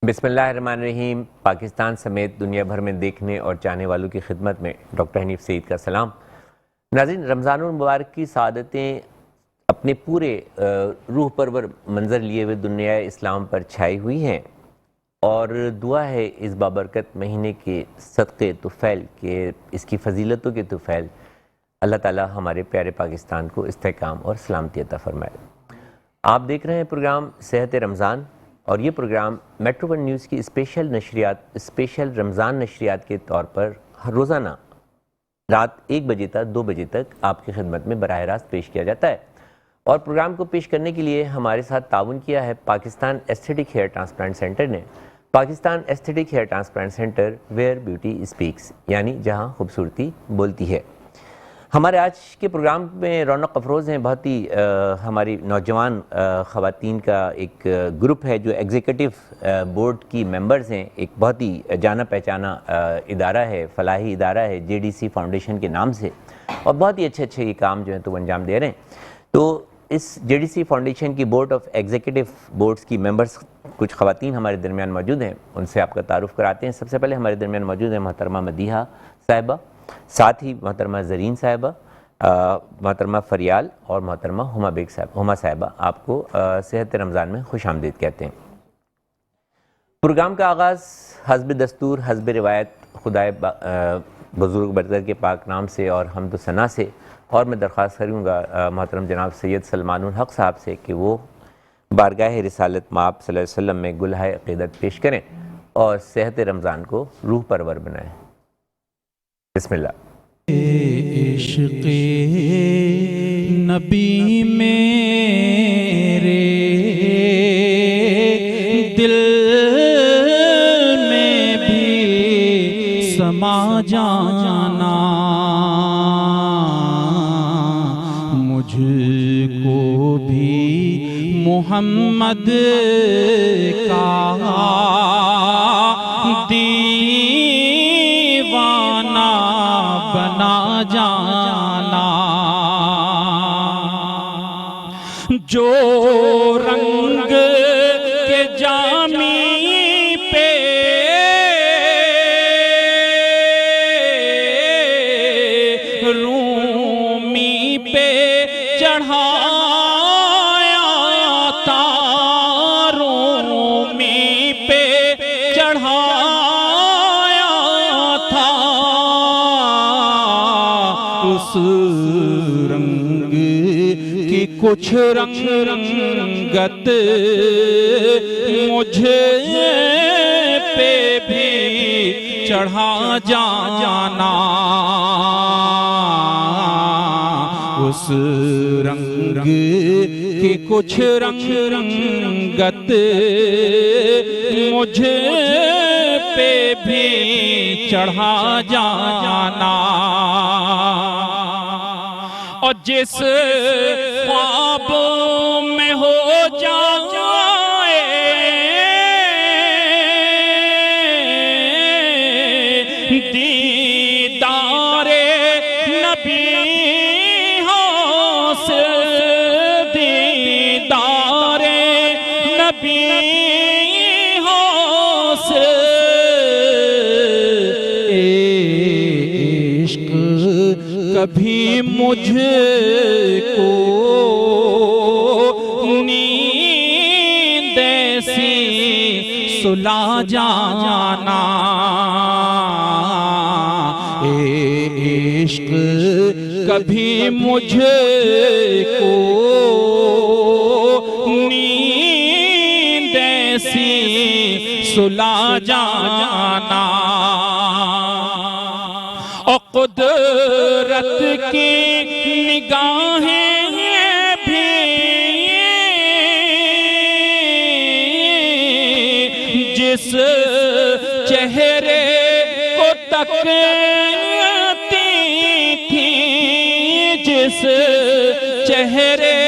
بسم اللہ الرحمن الرحیم۔ پاکستان سمیت دنیا بھر میں دیکھنے اور چاہنے والوں کی خدمت میں ڈاکٹر حنیف سعید کا سلام۔ ناظرین، رمضان المبارک کی سعادتیں اپنے پورے روح پرور منظر لیے ہوئے دنیا اسلام پر چھائی ہوئی ہیں، اور دعا ہے اس بابرکت مہینے کے صدقے طفیل کے اس کی فضیلتوں کے طفیل اللہ تعالی ہمارے پیارے پاکستان کو استحکام اور سلامتی عطا فرمائے۔ آپ دیکھ رہے ہیں پروگرام صحت رمضان، اور یہ پروگرام میٹرو ون نیوز کی اسپیشل رمضان نشریات کے طور پر ہر روزانہ رات 1 بجے تک 2 بجے تک آپ کی خدمت میں براہ راست پیش کیا جاتا ہے۔ اور پروگرام کو پیش کرنے کے لیے ہمارے ساتھ تعاون کیا ہے Pakistan aesthetic hair transplant centre نے۔ Pakistan aesthetic hair transplant centre where beauty speaks, یعنی جہاں خوبصورتی بولتی ہے۔ ہمارے آج کے پروگرام میں رونق افروز ہیں، بہت ہی ہماری نوجوان خواتین کا ایک گروپ ہے جو ایگزیکٹو بورڈ کی ممبرز ہیں۔ ایک بہت ہی جانا پہچانا ادارہ ہے، فلاحی ادارہ ہے JDC فاؤنڈیشن کے نام سے، اور بہت ہی اچھے یہ کام جو ہیں تو وہ انجام دے رہے ہیں۔ تو اس JDC فاؤنڈیشن کی بورڈ آف ایگزیکٹو بورڈز کی ممبرز کچھ خواتین ہمارے درمیان موجود ہیں، ان سے آپ کا تعارف کراتے ہیں۔ سب سے پہلے ہمارے درمیان موجود ہیں محترمہ مدیحہ صاحبہ، ساتھ ہی محترمہ زرین صاحبہ، محترمہ فریال اور محترمہ ہما صاحبہ۔ آپ کو صحت رمضان میں خوش آمدید کہتے ہیں۔ پروگرام کا آغاز حسب دستور، حسب روایت خدائے بزرگ برتر کے پاک نام سے اور حمد و ثنا سے، اور میں درخواست کروں گا محترم جناب سید سلمان الحق صاحب سے کہ وہ بارگاہ رسالت مآب صلی اللہ علیہ وسلم میں گلہائے عقیدت پیش کریں اور صحت رمضان کو روح پرور بنائیں۔ بسم اللہ۔ عشق نبی میرے دل میں بھی سما جانا، مجھ کو بھی محمد کا بنا جانا، جو رنگ کے جامی پہ رومی پہ چڑھایا تھا، رومی پہ چڑھایا تھا، اس رنگ کی کچھ رنگت مجھے پہ بھی چڑھا جانا، اس رنگ کی کچھ رنگت مجھے پہ بھی چڑھا جانا، اور جس خواب میں ہو جائے دیدار نبی حاصل، دیدار نبی حاصل، عشق کبھی مجھ کو نیند ایسی سلا جانا، عشق کبھی مجھ کو نیند ایسی سلا جانا، اور قدرت کی نگاہیں بھی جس چہرے کو تکتی تھی، جس چہرے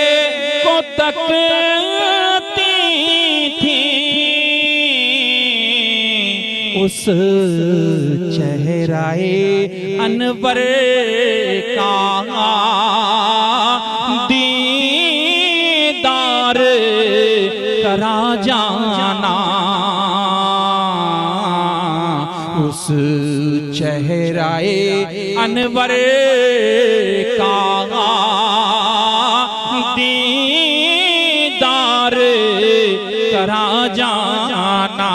کو تکتی تھی، اس چہرہ انور کا دیدار کرا جانا، اس چہرائے انور کا دیدار کرا جانا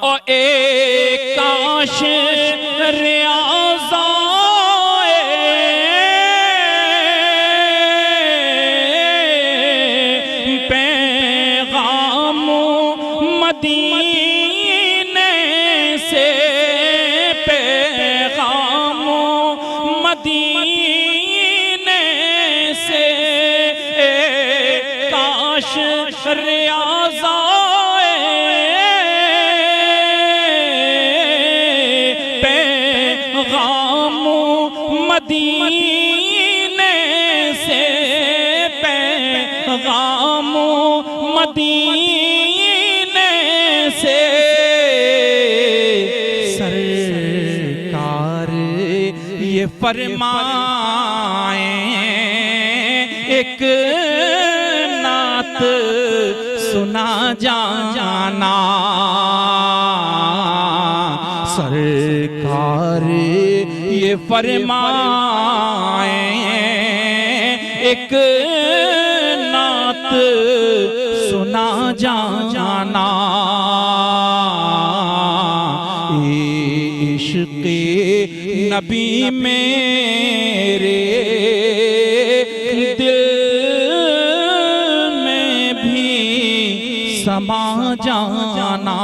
اور ایک کاش مدینے سے پیغام مدینے سے سرکار یہ فرمائیں ایک نعت سنا جانا سرکار یہ فرمائیں ایک نعت سنا جانا عشق نبی میرے دل میں بھی سما جانا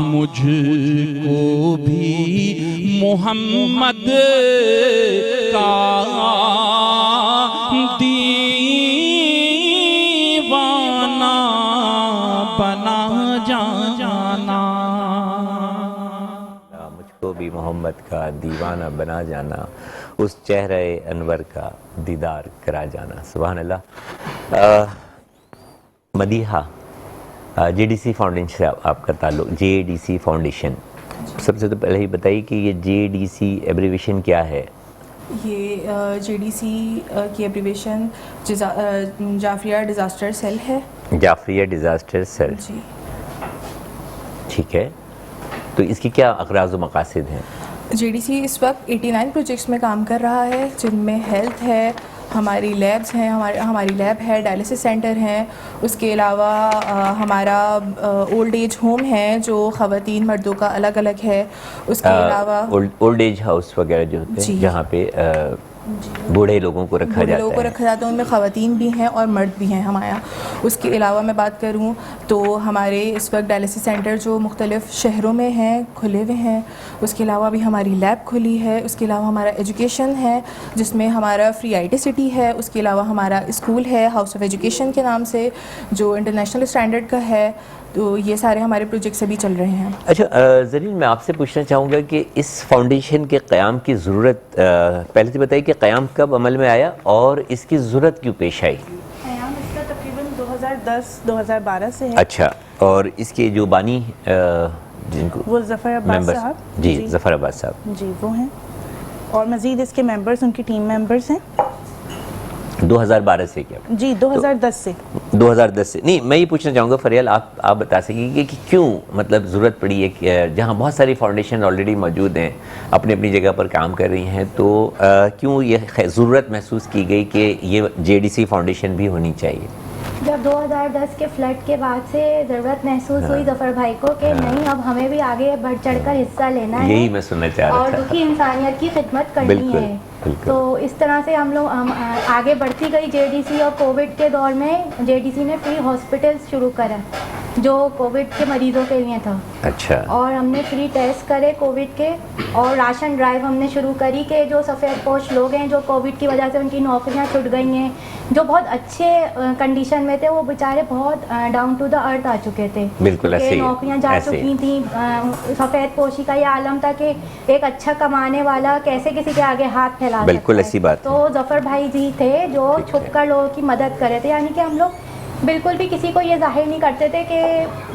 مجھ کو بھی محمد کا دیوانہ بنا جانا مجھ کو بھی محمد کا دیوانہ بنا جانا اس چہرہ انور کا دیدار کرا جانا سبحان اللہ Madiha J D C foundation سے آپ کا تعلق جے ڈی سی فاؤنڈیشن سب سے تو پہلے ہی بتائیے کہ یہ جے ڈی سی ایبریویشن کیا ہے یہ جے ڈی سی کی ایبریویشن جعفریہ ڈیزاسٹر سیل ہے جعفریہ ڈیزاسٹر سیل جی ٹھیک ہے تو اس کی کیا اغراض و مقاصد ہیں جے ڈی سی اس وقت 89 پروجیکٹس میں کام کر رہا ہے جن میں ہیلتھ ہے ہماری لیبز ہیں ہماری لیب ہے ڈائلسس سینٹر ہیں اس کے علاوہ ہمارا اولڈ ایج ہوم ہے جو خواتین مردوں کا الگ الگ ہے اس کے علاوہ اولڈ ایج ہاؤس وغیرہ جو ہوتے ہیں جہاں پہ بوڑھے لوگوں کو رکھا جاتا ہے ان میں خواتین بھی ہیں اور مرد بھی ہیں ہمارا اس کے علاوہ میں بات کروں تو ہمارے اس وقت ڈائلسس سینٹر جو مختلف شہروں میں ہیں کھلے ہوئے ہیں اس کے علاوہ بھی ہماری لیب کھلی ہے اس کے علاوہ ہمارا ایجوکیشن ہے جس میں ہمارا فری آئی ٹی سٹی ہے اس کے علاوہ ہمارا اسکول ہے ہاؤس آف ایجوکیشن کے نام سے جو انٹرنیشنل اسٹینڈرڈ کا ہے تو یہ سارے ہمارے پروجیکٹس ابھی چل رہے ہیں اچھا زرین میں آپ سے پوچھنا چاہوں گا کہ اس فاؤنڈیشن کے قیام کی ضرورت پہلے سے بتائیے کہ قیام کب عمل میں آیا اور اس کی ضرورت کیوں پیش آئی قیام اس کا تقریباً 2010-2012 سے ہے اچھا اور اس کے جو بانی جن کو وہ ظفر عباس صاحب جی ظفر عباس صاحب جی وہ ہیں اور مزید اس کے ممبرز ان کی ٹیم ممبرز ہیں 2012 سے کیا جی 2010 سے 2010 سے نہیں میں یہ پوچھنا چاہوں گا فریال آپ بتا سکیں گے کہ کیوں مطلب ضرورت پڑی ہے کہ جہاں بہت ساری فاؤنڈیشن آلریڈی موجود ہیں اپنی اپنی جگہ پر کام کر رہی ہیں تو کیوں یہ ضرورت محسوس کی گئی کہ یہ جے ڈی سی فاؤنڈیشن بھی ہونی چاہیے جب 2010 کے فلڈ کے بعد سے ضرورت محسوس ہوئی ظفر بھائی کو کہ نہیں اب ہمیں بھی آگے بڑھ چڑھ کر حصہ لینا ہے یہی میں سننا چاہ رہا اور تھا دکھی انسانیت کی خدمت کرنی ہے تو اس طرح سے ہم لوگ آگے بڑھتی گئی جے ڈی سی اور کووڈ کے دور میں جے ڈی سی نے فری ہاسپٹلس شروع کرا جو کووڈ کے مریضوں کے لیے تھا اچھا اور ہم نے فری ٹیسٹ کرے کووڈ کے اور راشن ڈرائیو ہم نے شروع کری کہ جو سفید پوش لوگ ہیں جو کووڈ کی وجہ سے ان کی نوکریاں چھٹ گئی ہیں جو بہت اچھے کنڈیشن میں تھے وہ بیچارے بہت ڈاؤن ٹو دا ارتھ آ چکے تھے بالکل ایسے نوکریاں جا چکی تھیں سفید پوشی کا یہ عالم تھا کہ ایک اچھا کمانے والا کیسے کسی کے آگے ہاتھ پھیلا بالکل ایسی بات تو ظفر بھائی جی تھے جو چھپ کر لوگوں کی مدد کر رہے تھے یعنی کہ ہم لوگ بالکل بھی کسی کو یہ ظاہر نہیں کرتے تھے کہ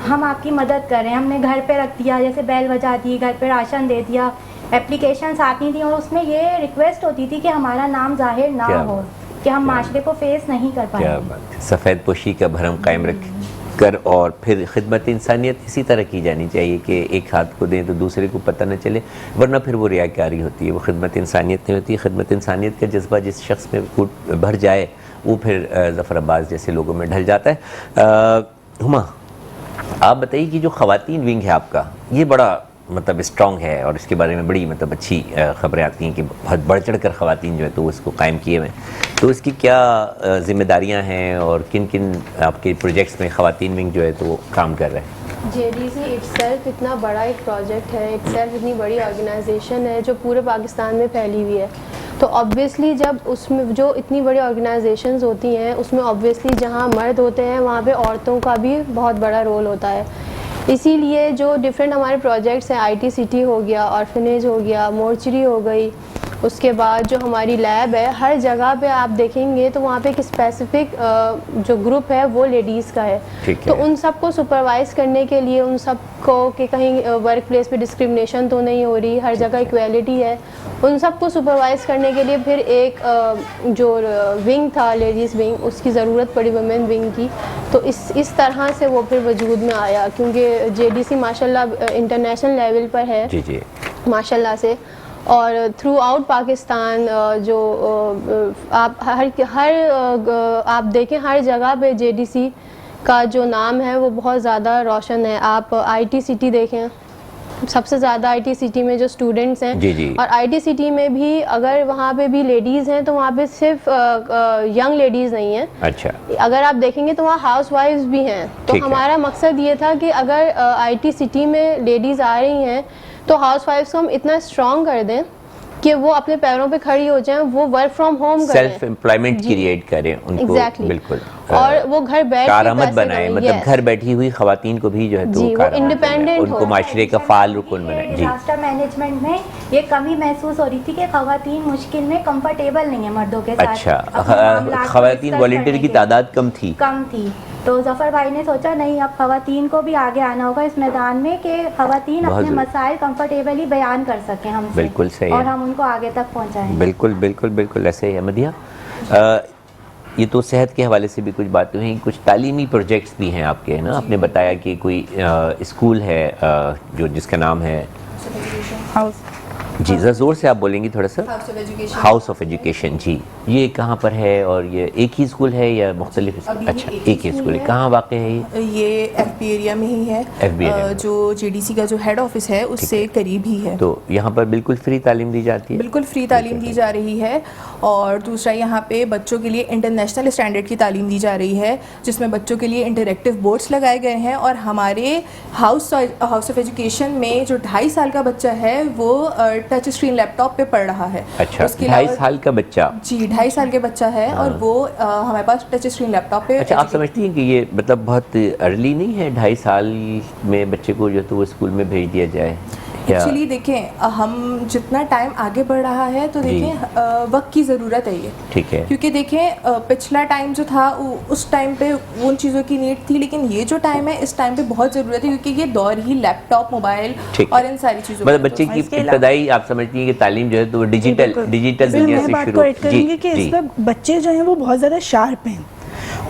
ہم آپ کی مدد کریں ہم نے گھر پہ رکھ دیا جیسے بیل بجا دی گھر پہ راشن دے دیا اپلیکیشنس آتی تھیں اور اس میں یہ ریکویسٹ ہوتی تھی کہ ہمارا نام ظاہر نہ ہو کہ ہم معاشرے کو فیس نہیں کر پائیں کیا بات سفید پوشی کا بھرم قائم رکھیں کر اور پھر خدمت انسانیت اسی طرح کی جانی چاہیے کہ ایک ہاتھ کو دیں تو دوسرے کو پتہ نہ چلے، ورنہ پھر وہ ریاکاری ہوتی ہے، وہ خدمت انسانیت نہیں ہوتی. خدمت انسانیت کا جذبہ جس شخص میں بھر جائے وہ پھر ظفر عباس جیسے لوگوں میں ڈھل جاتا ہے. ہما، آپ بتائیے کہ جو خواتین ونگ ہے آپ کا، یہ بڑا مطلب اسٹرانگ ہے اور اس کے بارے میں بڑی مطلب اچھی خبریں آتی ہیں کہ بہت بڑھ چڑھ کر خواتین جو ہے تو اس کو قائم کیے ہوئے ہیں، تو اس کی کیا ذمہ داریاں ہیں اور کن کن آپ کے پروجیکٹس میں خواتین ونگ جو ہے تو کام کر رہے ہیں؟ JDC اٹسیلف اتنا بڑا ایک پروجیکٹ ہے، اٹسیلف اتنی بڑی آرگنائزیشن ہے جو پورے پاکستان میں پھیلی ہوئی ہے، تو آبویسلی جب اس میں جو اتنی بڑی آرگنائزیشنز ہوتی ہیں اس میں آبویسلی جہاں مرد ہوتے ہیں وہاں پہ عورتوں کا بھی بہت بڑا رول ہوتا ہے. اسی لیے جو ڈفرینٹ ہمارے پروجیکٹس ہیں، ITCT ہو گیا، آرفنیج ہو گیا، مورچری ہو گئی، اس کے بعد جو ہماری لیب ہے، ہر جگہ پہ آپ دیکھیں گے تو وہاں پہ ایک اسپیسیفک جو گروپ ہے وہ لیڈیز کا ہے. تو ان سب کو سپروائز کرنے کے لیے، ان سب کو کہ کہیں ورک پلیس پہ ڈسکرمنیشن تو نہیں ہو رہی، ہر جگہ ایکویلٹی ہے، ان سب کو سپروائز کرنے کے لیے پھر ایک جو ونگ تھا لیڈیز ونگ، اس کی ضرورت پڑی ویمن ونگ کی. تو اس طرح سے وہ پھر وجود میں آیا، کیونکہ JDC ماشاء اللہ انٹرنیشنل لیول پر ہے ماشاء اللہ سے، اور تھرو آؤٹ پاکستان جو آپ آپ دیکھیں ہر جگہ پہ JDC کا جو نام ہے وہ بہت زیادہ روشن ہے. آپ ITCT دیکھیں، سب سے زیادہ ITCT میں جو اسٹوڈنٹس ہیں، اور ITCT میں بھی اگر وہاں پہ بھی لیڈیز ہیں تو وہاں پہ صرف ینگ لیڈیز نہیں ہیں. اچھا، اگر آپ دیکھیں گے تو وہاں ہاؤس وائفز بھی ہیں. تو ہمارا مقصد یہ تھا کہ اگر ITCT میں لیڈیز آ رہی ہیں تو ہاؤس وائفس کو ہم اتنا اسٹرانگ کر دیں کہ وہ اپنے پیروں پہ کھڑی ہو جائیں، وہ ورک فرام ہوم کریں، سیلف امپلائمنٹ کریٹ کریں ان کو، بالکل، اور وہ گھر بیٹھ کارآمد بنائیں، مطلب گھر بیٹھی ہوئی خواتین کو بھی جو ہے تو انڈیپینڈنٹ ان کو معاشرے کا فعال رکن بنائیں. ڈیزاسٹر مینجمنٹ میں یہ کمی محسوس ہو رہی تھی کہ خواتین مشکل میں کمفرٹیبل نہیں ہیں مردوں کے ساتھ. اچھا، خواتین والنٹیئر کی تعداد کم تھی. تو ظفر بھائی نے سوچا نہیں، اب خواتین کو بھی آگے آنا ہوگا اس میدان میں کہ خواتین اپنے مسائل کمفرٹیبلی بیان کر سکیں ہم سے، بالکل صحیح، اور ہم ان کو آگے تک پہنچائیں. بالکل بالکل بالکل ایسے ہی. مدیحہ، یہ تو صحت کے حوالے سے بھی کچھ باتیں ہیں، کچھ تعلیمی پروجیکٹس بھی ہیں آپ کے، ہے نا؟ آپ نے بتایا کہ کوئی اسکول ہے جو جس کا نام ہے جی، ذرا زور سے آپ بولیں گی تھوڑا سا. House of education. جی، یہ کہاں پر ہے اور یہ ایک ہی اسکول ہے یا مختلف؟ اچھا، ایک ہی اسکول ہے. کہاں واقع ہے یہ FB ایریا میں ہی ہے، جو JDC کا جو ہیڈ آفس ہے اس سے قریب ہی ہے. تو یہاں پر بالکل فری تعلیم دی جاتی ہے؟ بالکل فری تعلیم دی جا رہی ہے. اور دوسرا یہاں پہ بچوں کے لیے انٹرنیشنل اسٹینڈرڈ کی تعلیم دی جا رہی ہے، جس میں بچوں کے لیے انٹریکٹیو بورڈس لگائے گئے ہیں. اور ہمارے ہاؤس آف ایجوکیشن میں جو 2.5 سال کا بچہ ہے وہ ٹچ اسکرین لیپ ٹاپ پہ پڑھ رہا ہے. اچھا، 2.5 سال کا بچہ؟ جی، 2.5 سال کے بچہ ہے، اور وہ ہمارے پاس ٹچ اسکرین لیپ ٹاپ پہ. اچھا، آپ سمجھتی ہیں کہ یہ مطلب بہت ارلی نہیں ہے 2.5 سال میں بچے کو جو ہے تو وہ اسکول میں بھیج دیا جائے؟ ایکچولی دیکھیں، ہم جتنا ٹائم آگے بڑھ رہا ہے تو دیکھیں وقت کی ضرورت ہے یہ، ٹھیک ہے، کیونکہ دیکھیں پچھلا ٹائم جو تھا اس ٹائم پہ ان چیزوں کی نیڈ تھی، لیکن یہ جو ٹائم ہے اس ٹائم پہ بہت ضرورت ہے، کیونکہ یہ دور ہی لیپ ٹاپ، موبائل اور ان ساری چیزوں، مطلب بچے کی ابتدائی آپ سمجھتی ہیں کہ تعلیم جو ہے تو ڈیجیٹل دنیا سے شروع. جی، کہ اس میں بچے جو ہیں وہ بہت زیادہ شارپ ہیں،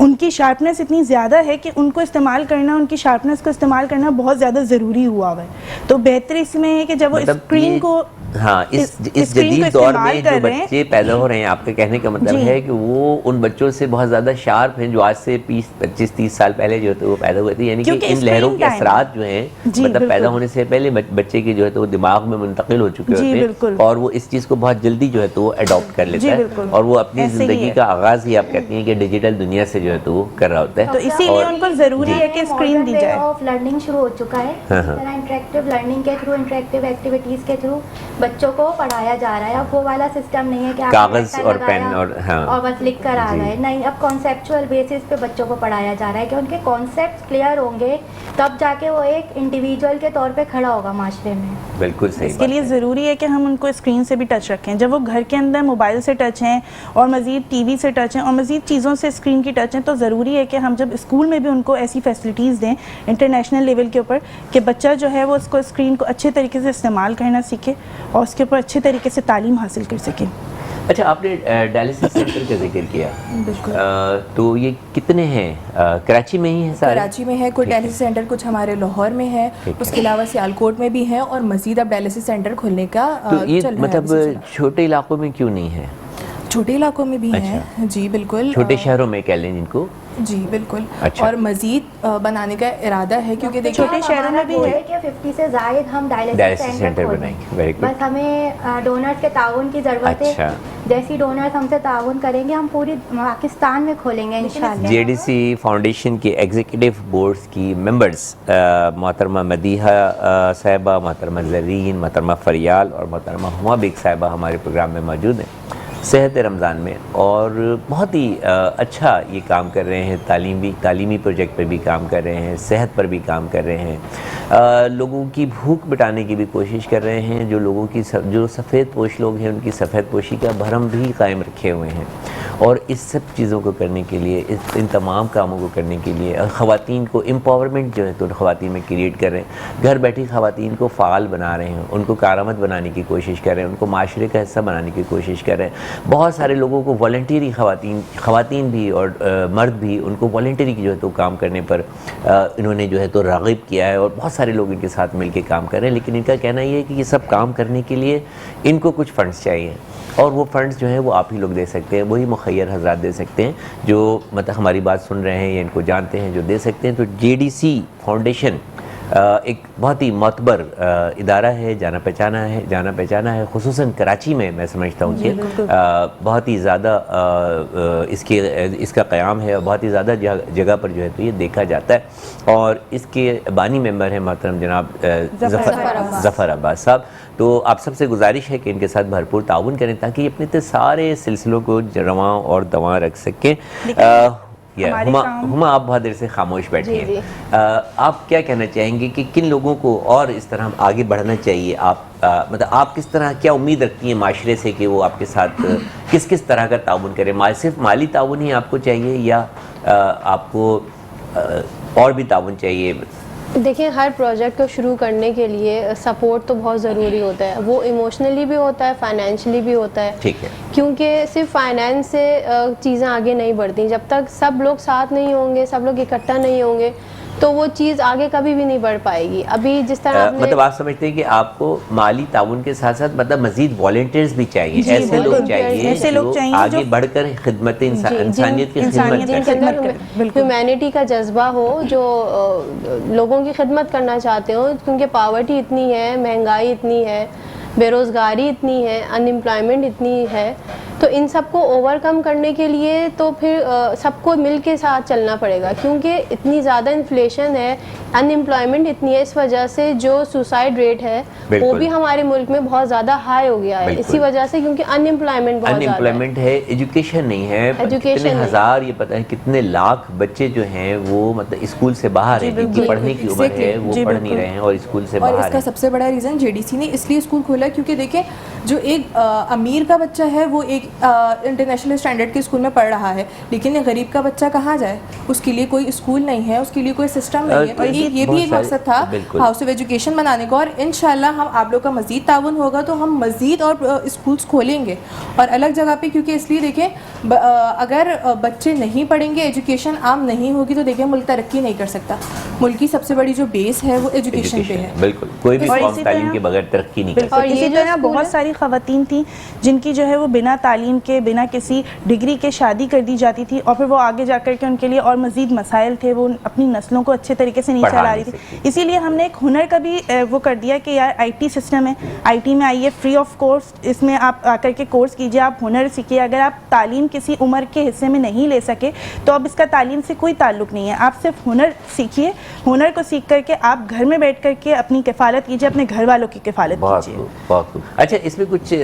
ان کی شارپنیس اتنی زیادہ ہے کہ ان کو استعمال کرنا، ان کی شارپنیس کو استعمال کرنا بہت زیادہ ضروری ہوا ہے. تو بہتر اس میں ہے کہ جب وہ اسکرین کو، ہاں، اس جدید دور میں جو بچے پیدا ہو رہے ہیں، آپ کے کہنے کا مطلب ہے کہ وہ ان بچوں سے بہت زیادہ شارپ ہیں جو آج سے 25-30 سال پہلے جو ہے وہ پیدا ہوئے تھے. یعنی کہ ان لہروں کے اثرات جو ہیں مطلب پیدا ہونے سے پہلے بچے کے جو ہے تو دماغ میں منتقل ہو چکے ہوتے ہیں، اور وہ اس چیز کو بہت جلدی جو ہے تو وہ اڈاپٹ کر لیتا ہے، اور وہ اپنی زندگی کا آغاز ہی آپ کہتی ہیں کہ ڈیجیٹل دنیا سے جو ہے تو وہ کر رہا ہوتا ہے. تو اسی لیے ان کو ضروری ہے کہ اسکرین دی جائے. آف لرننگ شروع ہو چکا ہے، اس طرح انٹریکٹیو لرننگ کے تھرو، انٹریکٹیو ایکٹیویٹیز کے تھرو بچوں کو پڑھایا جا رہا ہے. اب وہ والا سسٹم نہیں ہے کہ کاغذ اور پین اور بس لکھ کر آ گئے، نہیں، اب کانسیپچوئل بیسس پہ بچوں کو پڑھایا جا رہا ہے کہ ان کے کانسیپٹ کلیئر ہوں گے تب جا کے وہ ایک انڈیویجول کے طور پہ کھڑا ہوگا معاشرے میں. بالکل صحیح. اس کے لیے ضروری ہے کہ ہم ان کو اسکرین سے بھی ٹچ رکھیں. جب وہ گھر کے اندر موبائل سے ٹچ ہیں اور مزید ٹی وی سے ٹچ ہیں اور مزید چیزوں سے اسکرین کی ٹچ ہیں، تو ضروری ہے کہ ہم جب اسکول میں بھی ان کو ایسی فیسلٹیز دیں انٹرنیشنل لیول کے اوپر کہ بچہ جو ہے وہ اس کو اسکرین کو اچھے طریقے سے استعمال کرنا سیکھے اور اس کے اوپر اچھے طریقے سے تعلیم حاصل کر سکے. اچھا آپ نے ڈائلسس سینٹر کا ذکر کیا، بالکل تو یہ کتنے ہیں؟ کراچی میں ہی ہیں سارے؟ کراچی میں ہے، کوئی ڈائلسس سینٹر کچھ ہمارے لاہور میں ہے، اس کے علاوہ سیالکوٹ میں بھی ہے، اور مزید اب ڈائلسس سینٹر کھولنے کا تو یہ چل رہا ہے مطلب چھوٹے علاقوں میں کیوں نہیں ہے؟ چھوٹے علاقوں میں بھی ہیں جی بالکل، چھوٹے شہروں میں کہہ لیں جن کو، جی بالکل، اچھا۔ اور مزید بنانے کا ارادہ ہے، کیونکہ دیکھیں چھوٹے شہروں میں بھی ہے کہ 50 سے زائد ہم ڈائلسس ڈائلسس سینٹر سینٹر بنائیں گے، ویری گڈ۔ بس ہمیں ڈونرز کے تعاون کی ضرورت ہے، اچھا، جیسی ڈونرز ہم سے تعاون کریں گے ہم پوری پاکستان میں کھولیں گے انشاءاللہ۔ جے ڈی سی فاؤنڈیشن کے ایگزیکٹو بورڈز کی ممبرز محترمہ مدیحہ صاحبہ، محترمہ زرین، محترمہ فریال اور محترمہ ہما بیگ صاحبہ ہمارے پروگرام میں موجود ہیں صحت رمضان میں، اور بہت ہی اچھا یہ کام کر رہے ہیں، تعلیمی پروجیکٹ پر بھی کام کر رہے ہیں، صحت پر بھی کام کر رہے ہیں، لوگوں کی بھوک مٹانے کی بھی کوشش کر رہے ہیں، جو لوگوں کی جو سفید پوش لوگ ہیں ان کی سفید پوشی کا بھرم بھی قائم رکھے ہوئے ہیں، اور اس سب چیزوں کو کرنے کے لیے، ان تمام کاموں کو کرنے کے لیے خواتین کو امپاورمنٹ جو ہے تو خواتین میں کریٹ کر رہے ہیں، گھر بیٹھی خواتین کو فعال بنا رہے ہیں، ان کو کارآمد بنانے کی کوشش کر رہے ہیں، ان کو معاشرے کا حصہ بنانے کی کوشش کر رہے ہیں۔ بہت سارے لوگوں کو والنٹری، خواتین بھی اور مرد بھی، ان کو والنٹری کی جو ہے تو کام کرنے پر انہوں نے جو ہے تو راغب کیا ہے، اور بہت سارے لوگ ان کے ساتھ مل کے کام کر رہے ہیں، لیکن ان کا کہنا یہ ہے کہ یہ سب کام کرنے کے لیے ان کو کچھ فنڈز چاہیے، اور وہ فنڈز جو ہیں وہ آپ ہی لوگ دے سکتے ہیں، وہی مخیر حضرات دے سکتے ہیں جو مطلب ہماری بات سن رہے ہیں یا ان کو جانتے ہیں جو دے سکتے ہیں۔ تو جے ڈی سی فاؤنڈیشن ایک بہت ہی معتبر ادارہ ہے، جانا پہچانا ہے، خصوصاً کراچی میں میں سمجھتا ہوں کہ بہت ہی زیادہ اس کا قیام ہے، اور بہت ہی زیادہ جگہ پر جو ہے تو یہ دیکھا جاتا ہے، اور اس کے بانی ممبر ہیں محترم جناب ظفر عباس صاحب۔ تو آپ سب سے گزارش ہے کہ ان کے ساتھ بھرپور تعاون کریں تاکہ یہ اپنے سارے سلسلوں کو رواں اور دواں رکھ سکیں۔ ہما آپ بہت دیر سے خاموش بیٹھی ہیں، آپ کیا کہنا چاہیں گے کہ کن لوگوں کو اور اس طرح آگے بڑھنا چاہیے؟ آپ مطلب آپ کس طرح کیا امید رکھتی ہیں معاشرے سے کہ وہ آپ کے ساتھ کس طرح کا تعاون کرے؟ صرف مالی تعاون ہی آپ کو چاہیے یا آپ کو اور بھی تعاون چاہیے؟ دیکھیں، ہر پروجیکٹ کو شروع کرنے کے لیے سپورٹ تو بہت ضروری ہوتا ہے، وہ ایموشنلی بھی ہوتا ہے، فائنینشلی بھی ہوتا ہے، ٹھیک ہے، کیونکہ صرف فائنینس سے چیزیں آگے نہیں بڑھتی، جب تک سب لوگ ساتھ نہیں ہوں گے، سب لوگ اکٹھا نہیں ہوں گے تو وہ چیز آگے کبھی بھی نہیں بڑھ پائے گی۔ ابھی جس طرح مطلب آپ سمجھتے ہیں کہ آپ کو مالی تعاون کے ساتھ ساتھ مطلب مزید والنٹیئرز بھی چاہیے، ایسے لوگ چاہیے جو آگے بڑھ کر خدمت انسانیت کی خدمت جن کے اندر ہیومینٹی کا جذبہ ہو، جو لوگوں کی خدمت کرنا چاہتے ہوں، کیونکہ پاورٹی اتنی ہے، مہنگائی اتنی ہے، بے روزگاری اتنی ہے، ان امپلائمنٹ اتنی ہے، تو ان سب کو اوور کم کرنے کے لیے تو پھر سب کو مل کے ساتھ چلنا پڑے گا، کیونکہ اتنی زیادہ انفلیشن ہے، ان امپلائمنٹ اتنی ہے، اس وجہ سے جو سوسائڈ ریٹ ہے وہ بھی ہمارے ملک میں بہت زیادہ ہائی ہو گیا ہے، اسی وجہ سے کیونکہ ان امپلائمنٹ بہت زیادہ ہے، ایجوکیشن نہیں ہے، کتنے ہزار یہ پتہ ہے کتنے لاکھ بچے جو ہیں وہ مطلب اسکول سے باہر ہیں، جن کی پڑھنے کی عمر ہے وہ پڑھ نہیں رہے ہیں اور اسکول سے باہر ہیں۔ اور اس کا سب سے بڑا ریزن جے ڈی سی نے اس لیے اسکول کھولا کیونکہ دیکھیں جو ایک امیر کا بچہ ہے وہ ایک انٹرنیشنل اسٹینڈرڈ کے اسکول میں پڑھ رہا ہے، لیکن ایک غریب کا بچہ کہاں جائے؟ اس کے لیے کوئی اسکول نہیں ہے، اس کے لیے کوئی سسٹم نہیں ہے، تو یہ بھی ایک مقصد تھا ہاؤس آف ایجوکیشن بنانے کا، اور انشاءاللہ ہم آپ لوگ کا مزید تعاون ہوگا تو ہم مزید اور اسکولس کھولیں گے اور الگ جگہ پہ، کیونکہ اس لیے دیکھیں اگر بچے نہیں پڑھیں گے، ایجوکیشن عام نہیں ہوگی تو دیکھیں ملک ترقی نہیں کر سکتا۔ ملک کی سب سے بڑی جو بیس ہے وہ ایجوکیشن پہ ہے، بالکل، کوئی بھی قوم تعلیم کے بغیر ترقی نہیں کر سکتی۔ اور اسی طرح بہت ساری خواتین تھیں جن کی جو ہے وہ بنا تعلیم کے، بنا کسی ڈگری کے شادی کر دی جاتی تھی، اور پھر وہ آگے جا کر کے ان کے لیے اور مزید مسائل تھے، وہ اپنی نسلوں کو اچھے طریقے سے نہیں چلا رہی تھی۔ اسی لیے ہم نے ایک ہنر کا بھی وہ کر دیا کہ یار آئی ٹی سسٹم ہے، آئی ٹی میں آئیے فری آف کورس، اس میں آپ آ کر کے کورس کیجیے، آپ ہنر سیکھیے۔ اگر آپ تعلیم کسی عمر کے حصے میں نہیں لے سکے تو اب اس کا تعلیم سے کوئی تعلق نہیں ہے، آپ صرف ہنر سیکھیے، ہنر کو سیکھ کر کے آپ گھر میں بیٹھ کر کے اپنی کفالت کیجیے، اپنے گھر والوں کی کفالت کیجیے۔ بہت خوب۔ اچھا، اس میں کچھ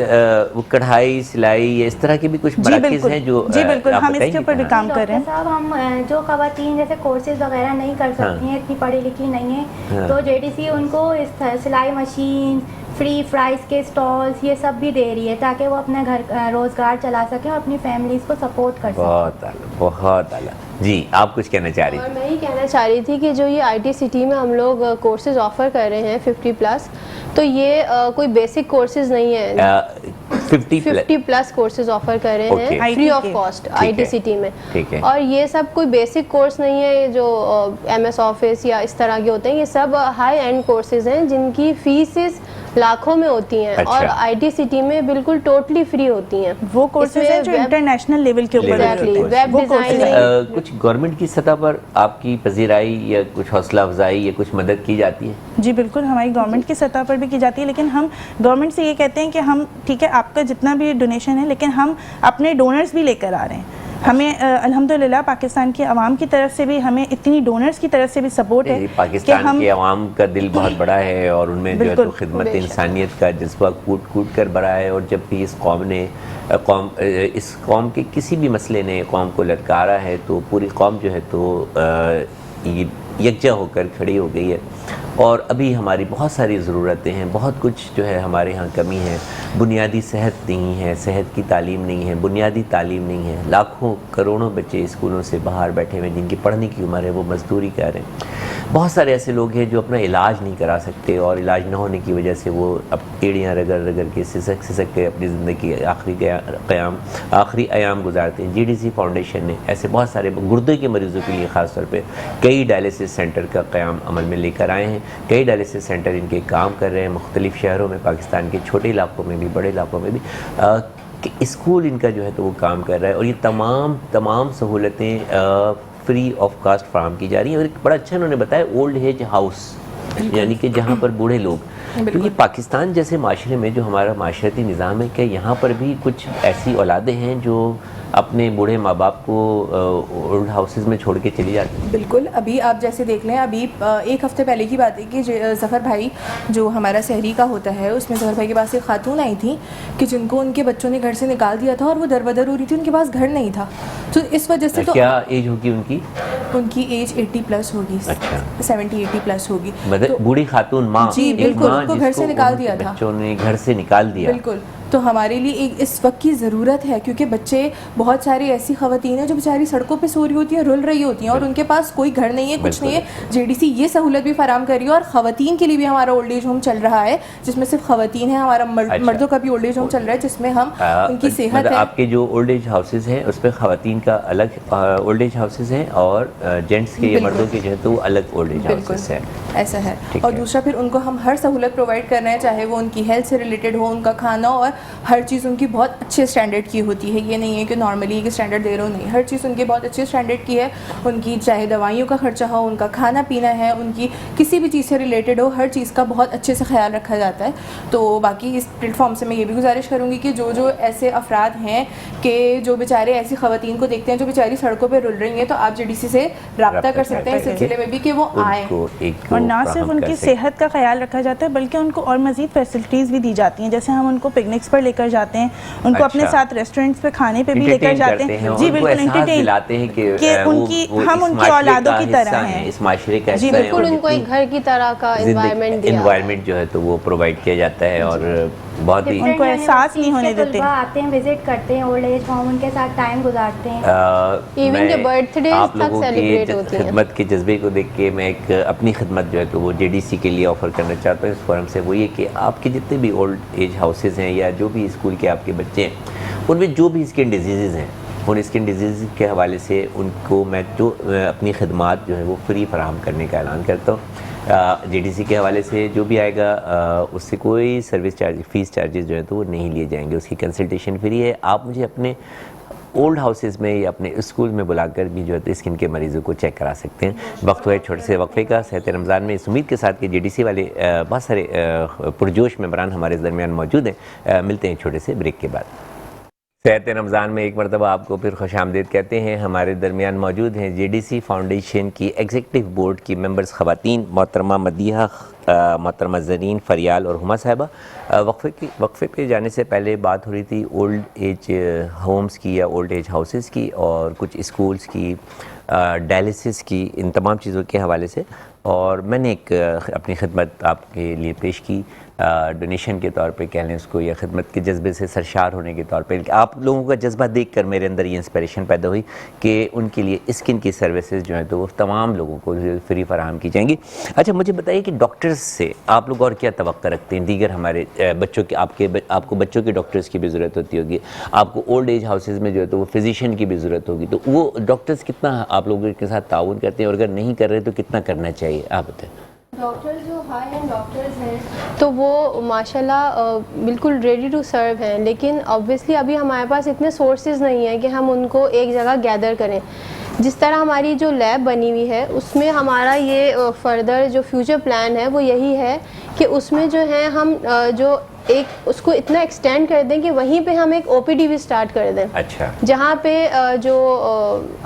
کڑھائی، سلائی یا اس طرح کی بھی کچھ مراکز ہیں جو جی بالکل ہم اس کے اوپر بھی کام کر رہے ہیں۔ صاحب ہم جو خواتین جیسے کورسز وغیرہ نہیں کر سکتی ہیں، اتنی پڑھی لکھی نہیں ہیں، تو جے ڈی سی ان کو سلائی مشین، فری فرائز کے سٹالز یہ سب بھی دے رہی ہے تاکہ وہ اپنا گھر روزگار چلا سکیں اور اپنی فیملیز کو سپورٹ کر سکیں۔ بہت اعلیٰ، بہت اعلیٰ۔ جی آپ کچھ کہنا چاہ رہی اور تھی؟ میں یہ کہنا چاہ رہی تھی کہ جو یہ آئی ٹی سٹی میں ہم لوگ کورسز آفر کر رہے ہیں 50+، تو یہ کوئی بیسک کورسز نہیں ہے۔ 50 پلس کورسز آفر کر رہے ہیں فری آف کاسٹ ITCT میں. اور یہ سب کوئی بیسک کورس نہیں ہے جو MS آفس یا اس طرح کے ہوتے ہیں, یہ سب ہائی اینڈ کورسز ہیں جن کی فیسز لاکھوں میں ہوتی ہیں اور ITCT میں بالکل ٹوٹلی فری ہوتی ہیں. وہ کورسز ہیں جو انٹرنیشنل لیول کے اوپر ویب ڈیزائننگ. کچھ گورنمنٹ کی سطح پر آپ کی پذیرائی یا کچھ حوصلہ افزائی یا کچھ مدد کی جاتی ہے؟ جی بالکل, ہماری گورنمنٹ کی سطح پر بھی کی جاتی ہے, لیکن ہم گورنمنٹ سے یہ کہتے ہیں کہ ہم ٹھیک ہے آپ کا جتنا بھی ڈونیشن ہے لیکن ہم اپنے ڈونرز بھی لے کر آ رہے ہیں. ہمیں الحمدللہ پاکستان کی عوام کی طرف سے بھی ہمیں اتنی ڈونرز کی طرف سے بھی سپورٹ ہے. پاکستان کی عوام کا دل بہت بڑا ہے اور ان میں جو ہے تو خدمت انسانیت کا جذبہ کوٹ کوٹ کر بھرا ہے, اور جب بھی اس قوم کے کسی بھی مسئلے نے قوم کو للکارا ہے تو پوری قوم جو ہے تو یکجا ہو کر کھڑی ہو گئی ہے. اور ابھی ہماری بہت ساری ضرورتیں ہیں, بہت کچھ جو ہے ہمارے ہاں کمی ہے. بنیادی صحت نہیں ہے, صحت کی تعلیم نہیں ہے, بنیادی تعلیم نہیں ہے. لاکھوں کروڑوں بچے اسکولوں سے باہر بیٹھے ہوئے جن کی پڑھنے کی عمر ہے وہ مزدوری کر رہے ہیں. بہت سارے ایسے لوگ ہیں جو اپنا علاج نہیں کرا سکتے اور علاج نہ ہونے کی وجہ سے وہ اب ایڑیاں رگڑ رگڑ کے سسک کے اپنی زندگی آخری ایام گزارتے ہیں. GDC فاؤنڈیشن نے ایسے بہت سارے گردے کے مریضوں کے لیے خاص طور پہ کئی ڈائلسس سینٹر کا قیام عمل میں لے کر آئے ہیں. کئی ڈائلسس سینٹر ان کے کام کر رہے ہیں مختلف شہروں میں, پاکستان کے چھوٹے علاقوں میں بھی, بڑے علاقوں میں بھی. اسکول ان کا جو ہے تو وہ کام کر رہا ہے, اور یہ تمام سہولتیں فری آف کاسٹ فراہم کی جا رہی ہیں. اور ایک بڑا اچھا انہوں نے بتایا اولڈ ایج ہاؤس, یعنی کہ جہاں پر بوڑھے لوگ. تو یہ پاکستان جیسے معاشرے میں جو ہمارا معاشرتی نظام ہے, کیا یہاں پر بھی کچھ ایسی اولادیں ہیں جو اپنے بوڑھے ماں باپ کو اولڈ ہاؤسز میں چھوڑ کے چلی جاتی ہیں؟ بالکل. ابھی آپ جیسے دیکھ لیں, ابھی ایک ہفتے پہلے کی بات ہے کہ ظفر بھائی جو ہمارا سحری کا ہوتا ہے اس میں ظفر بھائی کے پاس ایک خاتون آئی تھی کہ جن کو ان کے بچوں نے گھر سے نکال دیا تھا اور وہ در بدر ہو رہی تھی, ان کے پاس گھر نہیں تھا. تو اس وجہ سے تو کیا ایج ہوگی ان کی ایج 80 پلس ہوگی, 70-80 پلس ہوگی. مطلب بوڑھی خاتون ماں, جی بالکل, ان کو گھر سے نکال دیا تھا, بچوں نے گھر سے نکال دیا. بالکل. تو ہمارے لیے اس وقت کی ضرورت ہے کیونکہ بچے بہت ساری ایسی خواتین ہیں جو بیچاری سڑکوں پہ سو رہی ہوتی ہیں, رول رہی ہوتی ہیں, اور ان کے پاس کوئی گھر نہیں ہے, کچھ نہیں ہے. GDC یہ سہولت بھی فراہم کر رہی ہے, اور خواتین کے لیے بھی ہمارا اولڈ ایج ہوم چل رہا ہے جس میں صرف خواتین ہیں. ہمارا مردوں کا بھی اولڈ ایج ہوم چل رہا ہے جس میں ہم ان کی صحت ہے. آپ کے جو اولڈ ایج ہاؤسز ہیں اس پہ خواتین کا الگ اولڈ ایج ہاؤسز ہیں اور جینٹس کے یا مردوں کے جو ہے تو وہ الگ اولڈ ایج ہاؤسز ہیں. ایسا ہے. اور دوسرا پھر ان کو ہم ہر سہولت پرووائڈ کر رہے ہیں, چاہے وہ ان کی ہیلتھ سے ریلیٹڈ ہو, ان کا کھانا, اور ہر چیز ان کی بہت اچھے اسٹینڈرڈ کی ہوتی ہے. یہ نہیں ہے کہ نارملی ایک اسٹینڈرڈ دے رہا ہوں, نہیں, ہر چیز ان کی بہت اچھے اسٹینڈرڈ کی ہے. ان کی چاہے دوائیوں کا خرچہ ہو, ان کا کھانا پینا ہے, ان کی کسی بھی چیز سے ریلیٹڈ ہو, ہر چیز کا بہت اچھے سے خیال رکھا جاتا ہے. تو باقی اس پلیٹ فارم سے میں یہ بھی گزارش کروں گی کہ جو ایسے افراد ہیں کہ جو بیچارے ایسی خواتین کو دیکھتے ہیں جو بیچاری سڑکوں پہ رول رہی ہیں, تو آپ GDC سے رابطہ کر سکتے ہیں اس سلسلے میں بھی کہ وہ آئیں. اور نہ صرف ان کی صحت کا خیال رکھا جاتا ہے بلکہ ان کو اور مزید فیسلٹیز بھی دی جاتی ہیں. جیسے ہم ان کو پکنکس پر لے کر جاتے ہیں, ان کو اپنے ساتھ ریسٹورینٹس پہ کھانے پہ بھی لے کر جاتے ہیں. جی بالکل, انٹرٹین دلاتے ہیں کہ ہم ان کی اولادوں کی طرح ہیں, اس معاشرے کا جی بالکل, ان کو ایک گھر کی طرح کا انوائرمنٹ جو ہے تو وہ پرووائڈ کیا جاتا ہے. اور بہت ہی ان کو احساس نہیں ہونے دیتے. آتے ہیں, وزٹ کرتے ہیں اولڈ ایج ہوم, ان کے ساتھ ٹائم گزارتے ہیں. ایون کہ برتھ ڈیز تک سیلیبریٹ ہوتی ہیں. خدمت کے جذبے کو دیکھ کے میں ایک اپنی خدمت جو ہے تو وہ GDC کے لیے آفر کرنا چاہتا ہوں اس فورم سے. وہ یہ کہ آپ کے جتنے بھی اولڈ ایج ہاؤسز ہیں یا جو بھی اسکول کے آپ کے بچے ہیں, ان میں جو بھی اسکن ڈیزیزز ہیں, ان اسکن ڈیزیز کے حوالے سے ان کو میں جو اپنی خدمات جو ہے وہ فری فراہم کرنے کا اعلان کرتا ہوں. GDC کے حوالے سے جو بھی آئے گا اس سے کوئی سروس چارج, فیس چارجز جو ہے تو وہ نہیں لیے جائیں گے. اس کی کنسلٹیشن فری ہے. آپ مجھے اپنے اولڈ ہاؤسز میں یا اپنے اسکول میں بلا کر بھی جو ہے تو اسکن کے مریضوں کو چیک کرا سکتے ہیں. وقت ہے چھوٹے سے وقفے کا. صحت رمضان میں اس امید کے ساتھ کہ GDC والے بہت سارے پرجوش ممبران ہمارے درمیان موجود ہیں. ملتے ہیں چھوٹے سے بریک کے بعد. صحت رمضان میں ایک مرتبہ آپ کو پھر خوش آمدید کہتے ہیں. ہمارے درمیان موجود ہیں GDC فاؤنڈیشن کی ایگزیکٹو بورڈ کی ممبرز خواتین, محترمہ مدیحہ, محترمہ زرین, فریال اور ہما صاحبہ. وقفے پہ جانے سے پہلے بات ہو رہی تھی اولڈ ایج ہومز کی یا اولڈ ایج ہاؤسز کی اور کچھ اسکولز کی, ڈائلسس کی, ان تمام چیزوں کے حوالے سے. اور میں نے ایک اپنی خدمت آپ کے لیے پیش کی ڈونیشن کے طور پہ کہہ لیں اس کو, یا خدمت کے جذبے سے سرشار ہونے کے طور پہ. آپ لوگوں کا جذبہ دیکھ کر میرے اندر یہ انسپریشن پیدا ہوئی کہ ان کے لیے اسکن کی سروسز جو ہیں تو وہ تمام لوگوں کو فری فراہم کی جائیں گی. اچھا مجھے بتائیے کہ ڈاکٹرز سے آپ لوگ اور کیا توقع رکھتے ہیں؟ دیگر ہمارے بچوں کے آپ کو بچوں کے ڈاکٹرز کی بھی ضرورت ہوتی ہوگی, آپ کو اولڈ ایج ہاؤسز میں جو ہے تو وہ فزیشین کی بھی ضرورت ہوگی, تو وہ ڈاکٹرز کتنا آپ لوگوں کے ساتھ تعاون کرتے ہیں, اور اگر نہیں کر رہے تو کتنا کرنا چاہیے, آپ بتائیں. ڈاکٹرز جو ہائی اینڈ ڈاکٹرز ہیں تو وہ ماشاءاللہ بالکل ریڈی ٹو سرو ہیں, لیکن آبویسلی ابھی ہمارے پاس اتنے سورسز نہیں ہیں کہ ہم ان کو ایک جگہ گیدر کریں. جس طرح ہماری جو لیب بنی ہوئی ہے اس میں ہمارا یہ فردر جو فیوچر پلان ہے وہ یہی ہے کہ اس میں جو ہے ہم جو ایک اس کو اتنا ایکسٹینڈ کر دیں کہ وہیں پہ ہم ایک او پی ڈی بھی اسٹارٹ کر دیں. اچھا. جہاں پہ جو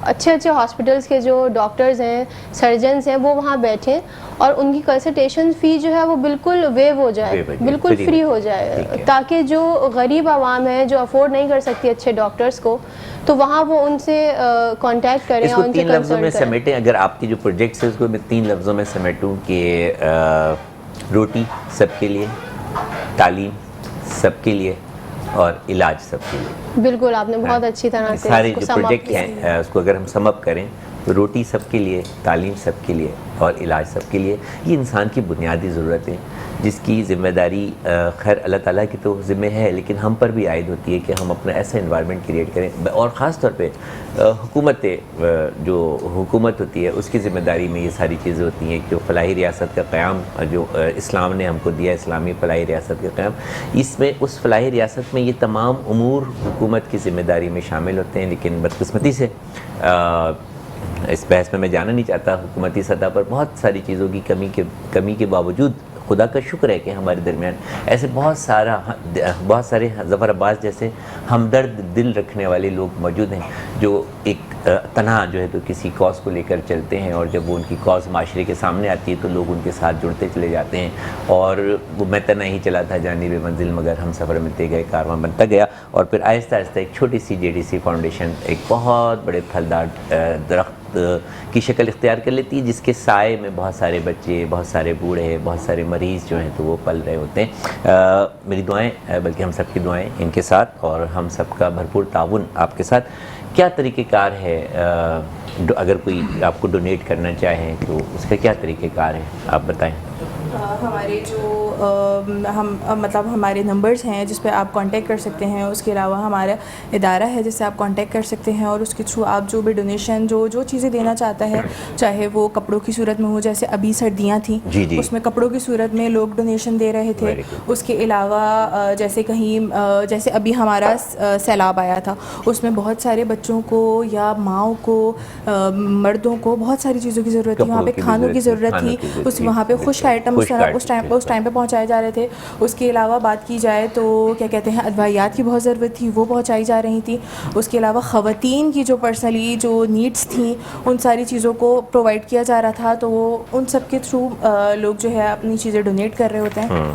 اچھے اچھے ہاسپٹلس کے جو ڈاکٹرز ہیں, سرجنز ہیں, وہ وہاں بیٹھیں اور ان کی کنسلٹیشن فی جو ہے وہ بالکل ویو ہو جائے, بالکل فری ہو جائے, تاکہ جو غریب عوام ہے جو افورڈ نہیں کر سکتی اچھے ڈاکٹرز کو, تو وہاں وہ ان سے کانٹیکٹ کریں اور ان سے کنسلٹ کریں. 3 لفظوں میں سمیٹیں, اگر آپ کی جو پروجیکٹس ہے اس کو میں 3 لفظوں میں سمیٹوں کہ روٹی سب کے لیے, تعلیم سب کے لیے, اور علاج سب کے لیے. بالکل, آپ نے بہت اچھی طرح سے سارے جو پروجیکٹ ہیں اس کو اگر ہم سم اپ کریں تو روٹی سب کے لیے, تعلیم سب کے لیے اور علاج سب کے لیے. یہ انسان کی بنیادی ضرورتیں جس کی ذمہ داری خیر اللہ تعالیٰ کی تو ذمہ ہے, لیکن ہم پر بھی عائد ہوتی ہے کہ ہم اپنا ایسا انوائرمنٹ کریٹ کریں, اور خاص طور پہ جو حکومت ہوتی ہے اس کی ذمہ داری میں یہ ساری چیزیں ہوتی ہیں. جو فلاحی ریاست کا قیام جو اسلام نے ہم کو دیا, اسلامی فلاحی ریاست کا قیام, اس میں اس فلاحی ریاست میں یہ تمام امور حکومت کی ذمہ داری میں شامل ہوتے ہیں. لیکن بدقسمتی سے اس بحث میں جانا نہیں چاہتا, حکومتی سطح پر بہت ساری چیزوں کی کمی کے باوجود خدا کا شکر ہے کہ ہمارے درمیان ایسے بہت سارے ظفر عباس جیسے ہمدرد دل رکھنے والے لوگ موجود ہیں جو ایک تنہا جو ہے تو کسی کاز کو لے کر چلتے ہیں, اور جب وہ ان کی کاز معاشرے کے سامنے آتی ہے تو لوگ ان کے ساتھ جڑتے چلے جاتے ہیں. اور وہ میں تنہا ہی چلا تھا جانب منزل مگر ہم سفر ملتے گئے کارواں بنتا گیا, اور پھر آہستہ آہستہ ایک چھوٹی سی JDC فاؤنڈیشن ایک بہت بڑے پھلدار درخت کی شکل اختیار کر لیتی ہے, جس کے سائے میں بہت سارے بچے, بہت سارے بوڑھے, بہت سارے مریض جو ہیں تو وہ پل رہے ہوتے ہیں. میری دعائیں, بلکہ ہم سب کی دعائیں ان کے ساتھ, اور ہم سب کا بھرپور تعاون آپ کے ساتھ. کیا طریقہ کار ہے اگر کوئی آپ کو ڈونیٹ کرنا چاہیں تو اس کا کیا طریقہ کار ہے, آپ بتائیں. ہمارے جو مطلب ہمارے نمبرز ہیں جس پہ آپ کانٹیکٹ کر سکتے ہیں, اس کے علاوہ ہمارا ادارہ ہے جس سے آپ کانٹیکٹ کر سکتے ہیں, اور اس کے تھرو آپ جو بھی ڈونیشن جو چیزیں دینا چاہتا ہے, چاہے وہ کپڑوں کی صورت میں ہو, جیسے ابھی سردیاں تھیں اس میں کپڑوں کی صورت میں لوگ ڈونیشن دے رہے تھے. اس کے علاوہ جیسے ابھی ہمارا سیلاب آیا تھا, اس میں بہت سارے بچوں کو یا ماؤں کو, مردوں کو بہت ساری چیزوں کی ضرورت تھی, وہاں پہ کھانوں کی ضرورت تھی, وہاں پہ خشک آئٹم اس ٹائم پہ پہنچائے جا رہے تھے. اس کے علاوہ بات کی جائے تو کیا کہتے ہیں ادویات کی بہت ضرورت تھی, وہ پہنچائی جا رہی تھی. اس کے علاوہ خواتین کی جو پرسنلی جو نیڈس تھیں ان ساری چیزوں کو پرووائڈ کیا جا رہا تھا, تو وہ ان سب کے تھرو لوگ جو ہے اپنی چیزیں ڈونیٹ کر رہے ہوتے ہیں.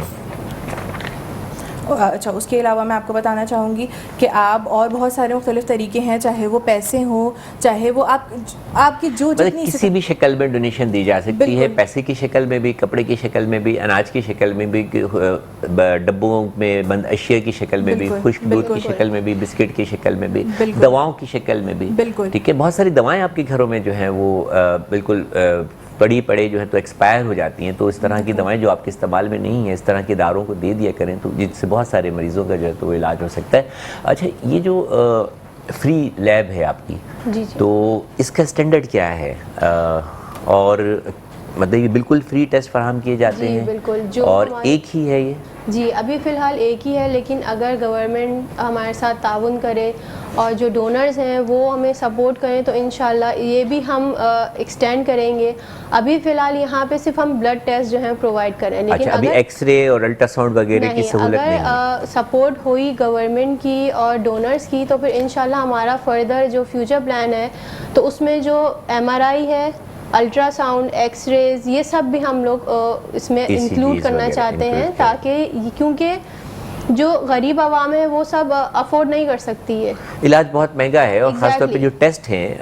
اچھا, اس کے علاوہ میں آپ کو بتانا چاہوں گی کہ آپ اور بہت سارے مختلف طریقے ہیں, چاہے وہ پیسے ہوں, چاہے وہ آپ کی جو جتنی کسی بھی شکل میں ڈونیشن دی جا سکتی ہے, پیسے کی شکل میں بھی, کپڑے کی شکل میں بھی, اناج کی شکل میں بھی, ڈبوں میں بند اشیاء کی شکل میں بھی, خشک دودھ کی شکل میں بھی, بسکٹ کی شکل میں بھی, دواؤں کی شکل میں بھی. ٹھیک ہے, بہت ساری دوائیں آپ کے گھروں میں جو ہیں وہ بالکل پڑے جو ہیں تو ایکسپائر ہو جاتی ہیں, تو اس طرح کی دوائیں جو آپ کے استعمال میں نہیں ہیں اس طرح کے اداروں کو دے دیا کریں, تو جن سے بہت سارے مریضوں کا جو ہے تو وہ علاج ہو سکتا ہے. اچھا, یہ جو فری لیب ہے آپ کی, تو اس کا اسٹینڈرڈ کیا ہے, اور مطلب یہ بالکل فری ٹیسٹ فراہم کیے جاتے ہیں؟ بالکل, اور ایک ہی ہے یہ؟ جی, ابھی فی الحال ایک ہی ہے, لیکن اگر گورنمنٹ ہمارے ساتھ تعاون کرے اور جو ڈونرز ہیں وہ ہمیں سپورٹ کریں تو انشاءاللہ یہ بھی ہم ایکسٹینڈ کریں گے. ابھی فی الحال یہاں پہ صرف ہم بلڈ ٹیسٹ جو ہیں پرووائڈ کریں, لیکن ابھی ایکس رے اور الٹرا ساؤنڈ وغیرہ کی سہولت نہیں ہے. اگر سپورٹ ہوئی گورنمنٹ کی اور ڈونرز کی تو پھر انشاءاللہ ہمارا فردر جو فیوچر پلان ہے تو اس میں جو MRI ہے, الٹرا ساؤنڈ, ایکس ریز, یہ سب بھی ہم لوگ اس میں انکلوڈ کرنا چاہتے ہیں, تاکہ کیونکہ جو غریب عوام ہے وہ سب افورڈ نہیں کر سکتی ہے. علاج بہت مہنگا ہے, اور خاص طور پہ جو ٹیسٹ ہیں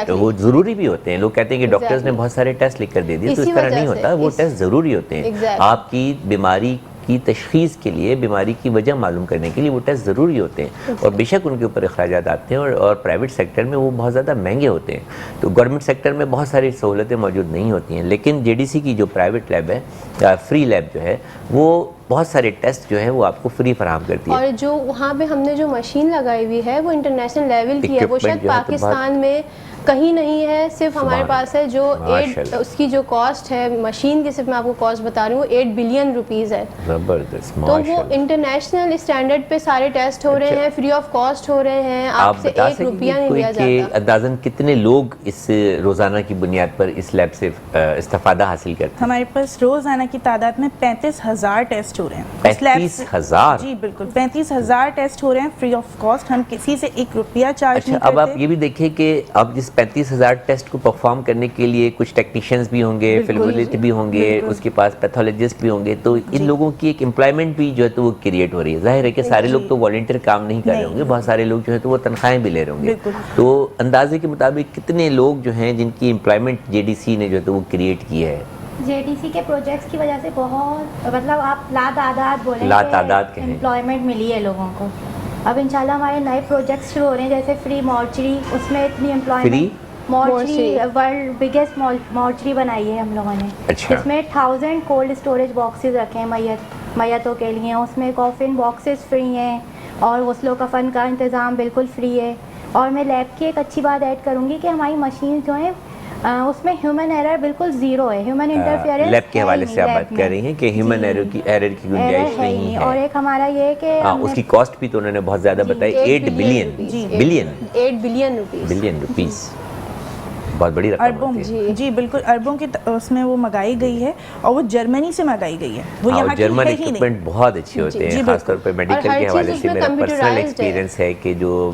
وہ ضروری بھی ہوتے ہیں. لوگ کہتے ہیں کہ ڈاکٹرز نے بہت سارے ٹیسٹ لکھ کر دے دیے, تو اس طرح نہیں ہوتا, وہ ٹیسٹ ضروری ہوتے ہیں. آپ کی بیماری کی تشخیص کے لیے، بیماری کی وجہ معلوم کرنے کے لیے وہ ٹیسٹ ضروری ہوتے ہیں، اور بے شک ان کے اوپر اخراجات آتے ہیں، اور پرائیویٹ سیکٹر میں وہ بہت زیادہ مہنگے ہوتے ہیں. تو گورنمنٹ سیکٹر میں بہت ساری سہولتیں موجود نہیں ہوتی ہیں، لیکن JDC کی جو پرائیویٹ لیب ہے، فری لیب جو ہے، وہ بہت سارے ٹیسٹ جو ہے وہ آپ کو فری فراہم کرتی ہے. اور جو وہاں پہ ہم نے جو مشین لگائی ہوئی ہے وہ انٹرنیشنل لیول کی ہے، وہ شاید پاکستان میں کہیں نہیں ہے، صرف ہمارے پاس ہے. جو اس کی جو کاسٹ ہے مشین کی، صرف میں آپ کو کاسٹ بتا رہی ہوں، 8 بلین روپیز ہے. زبردست. تو وہ انٹرنیشنل اسٹینڈرڈ پہ سارے ٹیسٹ ہو رہے ہیں، فری آف کاسٹ ہو رہے ہیں، آپ سے 1 روپیہ نہیں لیا جاتا. اندازاً کتنے لوگ اس روزانہ کی بنیاد پر اس لیب سے استفادہ حاصل کرتے ہیں؟ ہمارے پاس روزانہ کی تعداد میں 35,000 ٹیسٹ ہو رہے ہیں. 35,000؟ جی بالکل، 35,000 ٹیسٹ ہو رہے ہیں فری آف کاسٹ. ہم کسی سے 1 روپیہ چارج نہیں کرتے. اب آپ یہ بھی دیکھیں کہ اب جس 35,000 ٹیسٹ کو پرفارم کرنے کے لیے کچھ ٹیکنیشینز بھی ہوں گے، فلمولوجسٹ بھی ہوں گے، اس کے پاس پیتھولوجسٹ بھی ہوں گے، تو ان لوگوں کی ایک امپلائمنٹ بھی جو ہے تو وہ کریٹ ہو رہی ہے. ظاہر ہے کہ سارے لوگ تو والنٹیئر کام نہیں کر رہے ہوں گے، بہت سارے لوگ جو ہے تو وہ تنخواہیں بھی لے رہے ہوں گے. تو اندازے کے مطابق کتنے لوگ جو ہیں جن کی امپلائمنٹ JDC نے جو ہے تو وہ کریٹ کی ہے؟ JDC کے پروجیکٹس کی وجہ سے بہت، مطلب آپ لاتعداد بولیں، لاتعداد کہیں، امپلائمنٹ ملی ہے لوگوں کو. اب انشاءاللہ ہمارے نئے پروجیکٹس شروع ہو رہے ہیں، جیسے فری مورچری، اس میں اتنی امپلائمنٹ، مورچری ورلڈ بگیسٹ مورچری بنائی ہے ہم لوگوں نے. اس میں 1000 کولڈ اسٹوریج باکسز رکھے ہیں میتوں کے لیے. اس میں کافن باکسز فری ہیں، اور غسل و کفن کا انتظام بالکل فری ہے. اور میں لیب کی ایک اچھی بات ایڈ کروں گی کہ ہماری مشین جو ہیں اس میں ہیومن ایرر بالکل زیرو ہے. ہیومن انٹرفیئرنس لیب کے حوالے سے آپ بات کر رہی ہیں کہ ہیومن ایرر کی گنجائش نہیں ہے. اور ایک ہمارا یہ ہے کہ اس کی کاسٹ بھی تو انہوں نے بہت زیادہ بتائی، 8 بلین روپیز. بہت بڑی رقم ہوتی ہے. جی بالکل، اربوں کی اس میں وہ منگائی گئی ہے، اور وہ جرمنی سے منگائی گئی ہے. وہ یہاں کی جرمن ہے ہی نہیں. اکوپمنٹ بہت اچھے ہوتے ہیں، خاص طور پہ میڈیکل کے حوالے سے میرا پرسنل ایکسپیرینس ہے کہ جو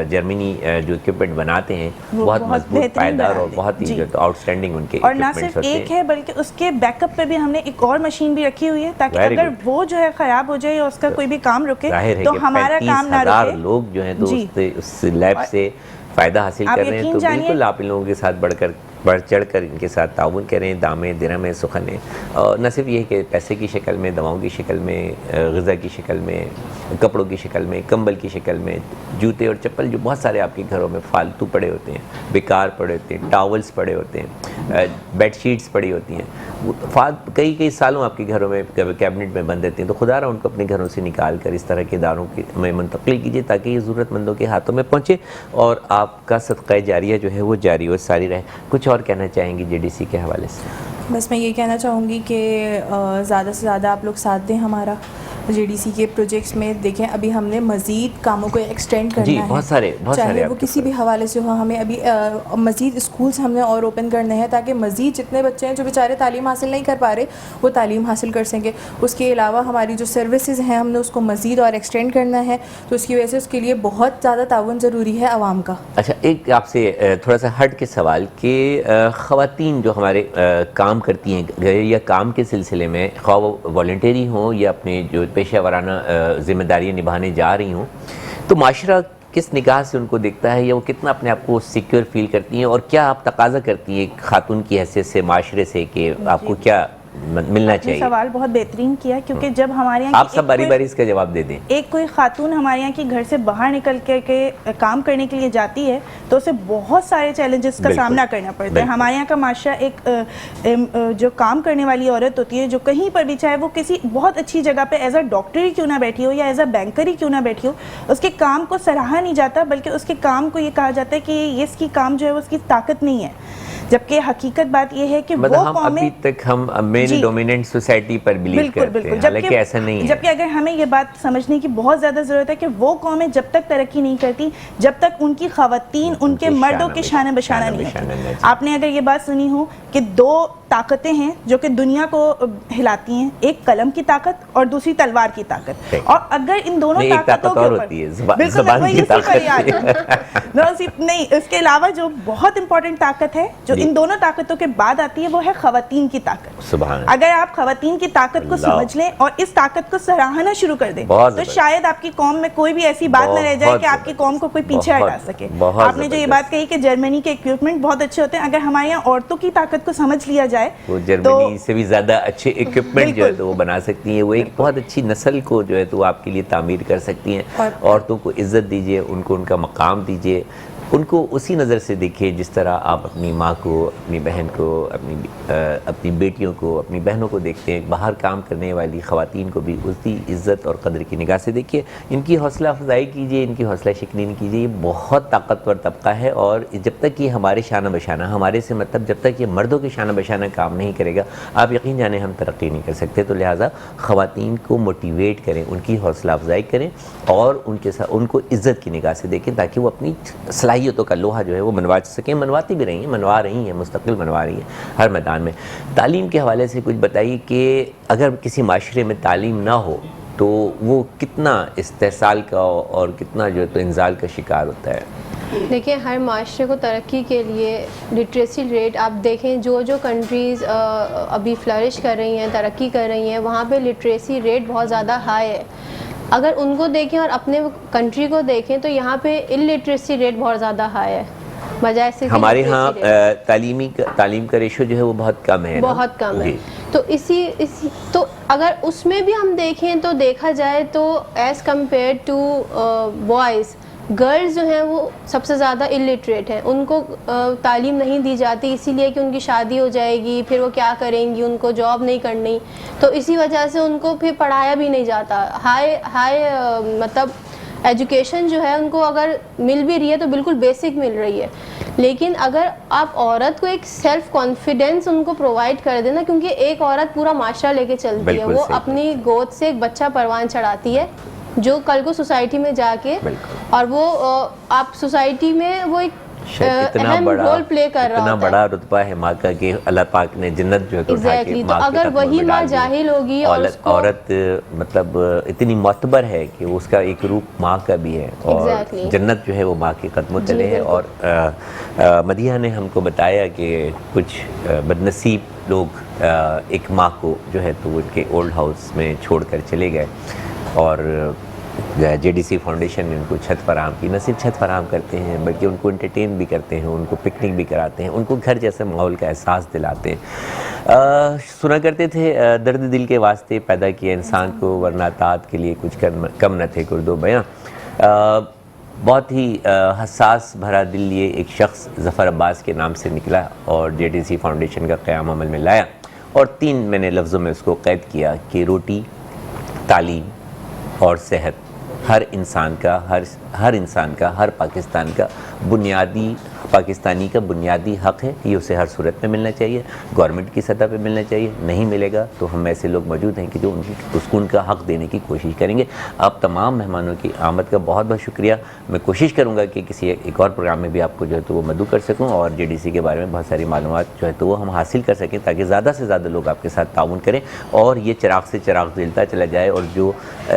جرمنی جو اکوپمنٹ بناتے ہیں بہت مضبوط، پائیدار، اور بہت ہی جو آؤٹ اسٹینڈنگ ان کے اور نہ صرف ایک ہے بلکہ اس کے بیک اپ پہ بھی ہم نے ایک اور مشین بھی رکھی ہوئی ہے، تاکہ اگر وہ جو ہے خراب ہو جائے یا اس کا کوئی بھی کام رکے تو ہمارا کام نہ رکے. لوگ جو ہیں تو اس لیب سے فائدہ حاصل کر رہے ہیں. تو بالکل آپ ان لوگوں کے ساتھ بڑھ چڑھ کر ان کے ساتھ تعاون کریں، دامیں درہمیں سخنیں. اور نہ صرف یہ کہ پیسے کی شکل میں، دواؤں کی شکل میں، غذا کی شکل میں، کپڑوں کی شکل میں، کمبل کی شکل میں، جوتے اور چپل جو بہت سارے آپ کے گھروں میں فالتو پڑے ہوتے ہیں، بیکار پڑے ہوتے ہیں، ٹاولز پڑے ہوتے ہیں، بیڈ شیٹس پڑی ہوتی ہیں، کئی سالوں آپ کے گھروں میں کیبنٹ میں بند رہتے ہیں. تو خدا رہا ان کو اپنے گھروں سے نکال کر اس طرح کے اداروں میں منتقل کیجیے تاکہ یہ ضرورت مندوں کے ہاتھوں میں پہنچے اور آپ کا صدقہ جاریہ جو ہے وہ جاری و ساری رہے. کچھ اور کہنا چاہیں گی JDC کے حوالے سے؟ بس میں یہ کہنا چاہوں گی کہ زیادہ سے زیادہ آپ لوگ ساتھ دیں ہمارا JDC کے پروجیکٹس میں. دیکھیں ابھی ہم نے مزید کاموں کو ایکسٹینڈ کرنا ہے، بہت سارے چاہے وہ کسی بھی حوالے سے ہو. ہمیں ابھی مزید اسکولس ہم نے اور اوپن کرنے ہیں تاکہ مزید جتنے بچے ہیں جو بیچارے تعلیم حاصل نہیں کر پا رہے وہ تعلیم حاصل کر سکیں. اس کے علاوہ ہماری جو سروسز ہیں ہم نے اس کو مزید اور ایکسٹینڈ کرنا ہے. تو اس کی وجہ سے اس کے لیے بہت زیادہ تعاون ضروری ہے عوام کا. اچھا، ایک آپ سے تھوڑا سا ہٹ کے سوال کہ خواتین جو ہمارے کام کرتی ہیں یا کام کے سلسلے میں، خواہ وہ والنٹری ہوں یا اپنے جو پیشہ ورانہ ذمہ داریاں نبھانے جا رہی ہوں، تو معاشرہ کس نگاہ سے ان کو دیکھتا ہے، یا وہ کتنا اپنے آپ کو سیکیور فیل کرتی ہیں، اور کیا آپ تقاضا کرتی ہیں خاتون کی حیثیت سے معاشرے سے کہ آپ کو کیا ملنا چاہیے؟ سوال بہت بہترین کیا، کیونکہ جب ہمارے یہاں آپ سب باری باری اس کا جواب دے دیں. ایک کوئی خاتون ہمارے یہاں کی گھر سے باہر نکل کے کام کرنے کے لیے جاتی ہے تو اسے بہت سارے چیلنجز کا سامنا کرنا پڑتا ہے. ہمارے یہاں کا معاشرہ ایک جو کام کرنے والی عورت ہوتی ہے، جو کہیں پر بھی، چاہے وہ کسی بہت اچھی جگہ پہ ایز اے ڈاکٹر ہی کیوں نہ بیٹھی ہو یا ایز اے بینکر ہی کیوں نہ بیٹھی ہو، اس کے کام کو سراہا نہیں جاتا، بلکہ اس کے کام کو یہ کہا جاتا ہے کہ یہ اس کی کام جو ہے وہ اس کی طاقت نہیں ہے. جبکہ حقیقت بات یہ ہے کہ وہ قومیں ابھی تک ہم میل ڈومیننٹ سوسائٹی پر بلیو کرتے ہیں، حالانکہ ایسا نہیں ہے. جبکہ اگر ہمیں یہ بات سمجھنے کی بہت زیادہ ضرورت ہے کہ وہ قومیں جب تک ترقی نہیں کرتی جب تک ان کی خواتین ان کے مردوں کے شانہ بشانہ نہیں ہوتی. آپ نے اگر یہ بات سنی ہو کہ 2 طاقتیں ہیں جو کہ دنیا کو ہلاتی ہیں، ایک قلم کی طاقت اور دوسری تلوار کی طاقت. اور اگر ان دونوں طاقتوں کے اوپر زبان کی طاقت نہیں، اس کے علاوہ جو بہت امپورٹنٹ طاقت ہے جو ان دونوں طاقتوں کے بعد آتی ہے وہ ہے خواتین کی طاقت. اگر آپ خواتین کی طاقت کو سمجھ لیں اور اس طاقت کو سراہنا شروع کر دیں تو شاید آپ کی قوم میں کوئی بھی ایسی بات نہ رہ جائے کہ آپ کی قوم کو کوئی پیچھے ہٹا سکے. آپ نے جو یہ بات کہی کہ جرمنی کے اکوپمنٹ بہت اچھے ہوتے ہیں، اگر ہمارے یہاں عورتوں کی طاقت کو سمجھ لیا جائے ہے. وہ جرمنی سے بھی زیادہ اچھے اکوپمنٹ جو ہے تو وہ بنا سکتی ہیں. وہ ایک بہت اچھی نسل کو جو ہے تو وہ آپ کے لیے تعمیر کر سکتی ہیں. عورتوں کو عزت دیجیے, ان کو ان کا مقام دیجیے, ان کو اسی نظر سے دیکھیے جس طرح آپ اپنی ماں کو, اپنی بہن کو, اپنی بیٹیوں کو, اپنی بہنوں کو دیکھتے ہیں. باہر کام کرنے والی خواتین کو بھی اسی عزت اور قدر کی نگاہ سے دیکھیے. ان کی حوصلہ افزائی کیجیے, ان کی حوصلہ شکنی نہیں کیجیے. یہ بہت طاقتور طبقہ ہے, اور جب تک یہ ہمارے شانہ بشانہ, ہمارے سے مطلب جب تک یہ مردوں کے شانہ بشانہ کام نہیں کرے گا, آپ یقین جانیں ہم ترقی نہیں کر سکتے. تو لہٰذا خواتین کو موٹیویٹ کریں, ان کی حوصلہ افزائی کریں, اور ان کے ساتھ ان کو عزت کی نگاہ سے دیکھیں, تاکہ وہ اپنی صلاحیتوں کا لوہا جو ہے وہ منوا سکیں. منواتی بھی رہی ہیں, منوا رہی ہیں, مستقل منوا رہی ہیں ہر میدان میں. تعلیم کے حوالے سے کچھ بتائیے کہ اگر کسی معاشرے میں تعلیم نہ ہو تو وہ کتنا استحصال کا اور کتنا جو ہے تو انزال کا شکار ہوتا ہے. دیکھیں, ہر معاشرے کو ترقی کے لیے لٹریسی ریٹ آپ دیکھیں, جو کنٹریز ابھی فلرش کر رہی ہیں, ترقی کر رہی ہیں, وہاں پہ لٹریسی ریٹ بہت زیادہ ہائی ہے. اگر ان کو دیکھیں اور اپنے کنٹری کو دیکھیں تو یہاں پہ الٹریسی ریٹ بہت زیادہ ہائی ہے, بجائے سے ہمارے ہاں تعلیم کا ریشو جو ہے وہ بہت کم ہے, بہت کم ہے. تو تو اگر اس میں بھی ہم دیکھیں تو دیکھا جائے تو as compare to boys, girls جو ہیں وہ سب سے زیادہ الٹریٹ ہیں. ان کو تعلیم نہیں دی جاتی, اسی لیے کہ ان کی شادی ہو جائے گی, پھر وہ کیا کریں گی, ان کو جاب نہیں کرنی, تو اسی وجہ سے ان کو پھر پڑھایا بھی نہیں جاتا. ہائی مطلب ایجوکیشن جو ہے ان کو اگر مل بھی رہی ہے تو بالکل بیسک مل رہی ہے. لیکن اگر آپ عورت کو ایک سیلف کانفیڈینس ان کو پرووائڈ کر دیں نا, کیونکہ ایک عورت پورا معاشرہ لے کے چلتی ہے, وہ اپنی گود سے ایک بچہ پروان چڑھاتی ہے جو کل کو سوسائٹی میں جا کے, اور وہ آپ سوسائٹی میں وہ ایک اہم رول پلے کر رہا ہوتا ہے. اتنا بڑا رتبہ ہے ماں کا کہ اللہ پاک نے جنت جو ہے تو اٹھا کے تو اگر وہی ماں جاہل ہوگی, اور عورت مطلب اتنی معتبر ہے کہ اس کا ایک روپ ماں کا بھی ہے, اور جنت جو ہے وہ ماں کے قدموں تلے ہے. اور مدیحہ نے ہم کو بتایا کہ کچھ بد نصیب لوگ ایک ماں کو جو ہے تو ان کے اولڈ ہاؤس میں چھوڑ کر چلے گئے, اور جے ڈی سی فاؤنڈیشن نے ان کو چھت فراہم کی. نہ صرف چھت فراہم کرتے ہیں بلکہ ان کو انٹرٹین بھی کرتے ہیں, ان کو پکنک بھی کراتے ہیں, ان کو گھر جیسے ماحول کا احساس دلاتے ہیں. سنا کرتے تھے درد دل کے واسطے پیدا کیا انسان کو, ورنہ طاعت کے لیے کچھ کم نہ تھے گرد و بیاں. بہت ہی حساس بھرا دل یہ ایک شخص ظفر عباس کے نام سے نکلا اور جے ڈی سی فاؤنڈیشن کا قیام عمل میں لایا, اور 3 میں نے لفظوں میں اس کو قید کیا کہ روٹی, تعلیم اور صحت ہر انسان کا, ہر پاکستان کا بنیادی, پاکستانی کا بنیادی حق ہے. یہ اسے ہر صورت میں ملنا چاہیے, گورنمنٹ کی سطح پہ ملنا چاہیے. نہیں ملے گا تو ہم ایسے لوگ موجود ہیں کہ جو اس کو ان کا حق دینے کی کوشش کریں گے. آپ تمام مہمانوں کی آمد کا بہت بہت شکریہ. میں کوشش کروں گا کہ کسی ایک اور پروگرام میں بھی آپ کو جو ہے تو وہ مدعو کر سکوں, اور جے ڈی سی کے بارے میں بہت ساری معلومات جو ہے تو وہ ہم حاصل کر سکیں, تاکہ زیادہ سے زیادہ لوگ آپ کے ساتھ تعاون کریں, اور یہ چراغ سے چراغ جلتا چلا جائے, اور جو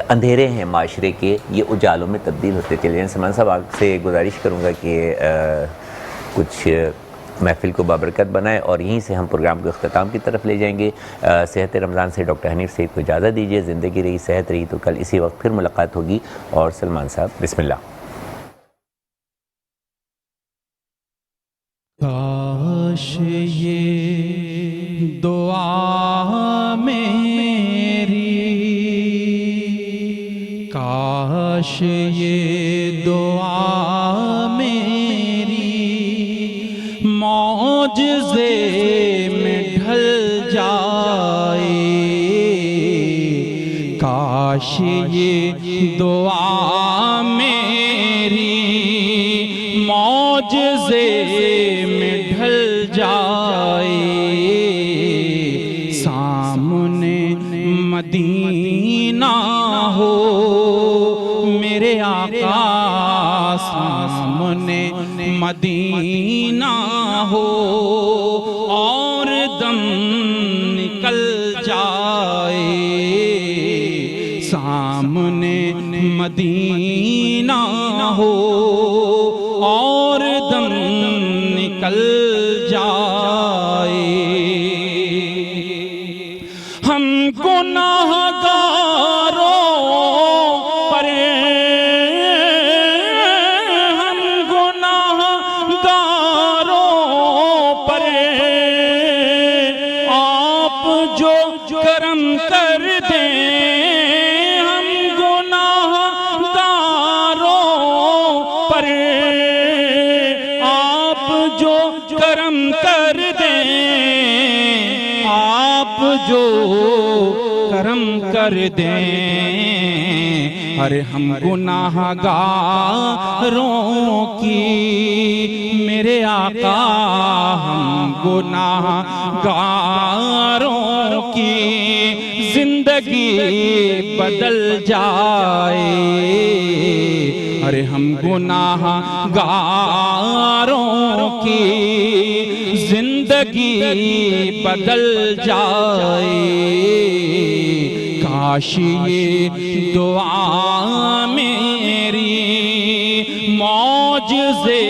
اندھیرے ہیں معاشرے کے یہ اجالوں میں تبدیل ہوتے چلے جائیں. سلمان صاحب, آپ سے گزارش کروں گا کہ کچھ محفل کو بابرکت بنائے, اور یہیں سے ہم پروگرام کو اختتام کی طرف لے جائیں گے. صحت رمضان سے ڈاکٹر حنیف سعید کو اجازت دیجیے. زندگی رہی, صحت رہی تو کل اسی وقت پھر ملاقات ہوگی. اور سلمان صاحب بسم اللہ. کاش یہ دعا میری, کاش یہ دعا میری معجزے میں ڈھل جائے, کاش یہ دعا میری معجزے میں ڈھل جائے, سامنے مدینہ ہو میرے آقا, سامنے مدینہ ہو اور دم نکل جائے, سامنے مدینہ ہو اور دم نکل جائے. ہم گناہگاروں پر, ہم گناہگاروں پر جو کرم کر دیں ہم گناہگاروں پر، آپ جو کرم کر دیں، آپ جو کرم کر دیں، ارے ہم گناہگاروں کی میرے آقا، ہم گناہگاروں کی زندگی بدل جائے، ارے ہم گناہگاروں کی زندگی بدل جائے، کاش یہ دعا میری معجزے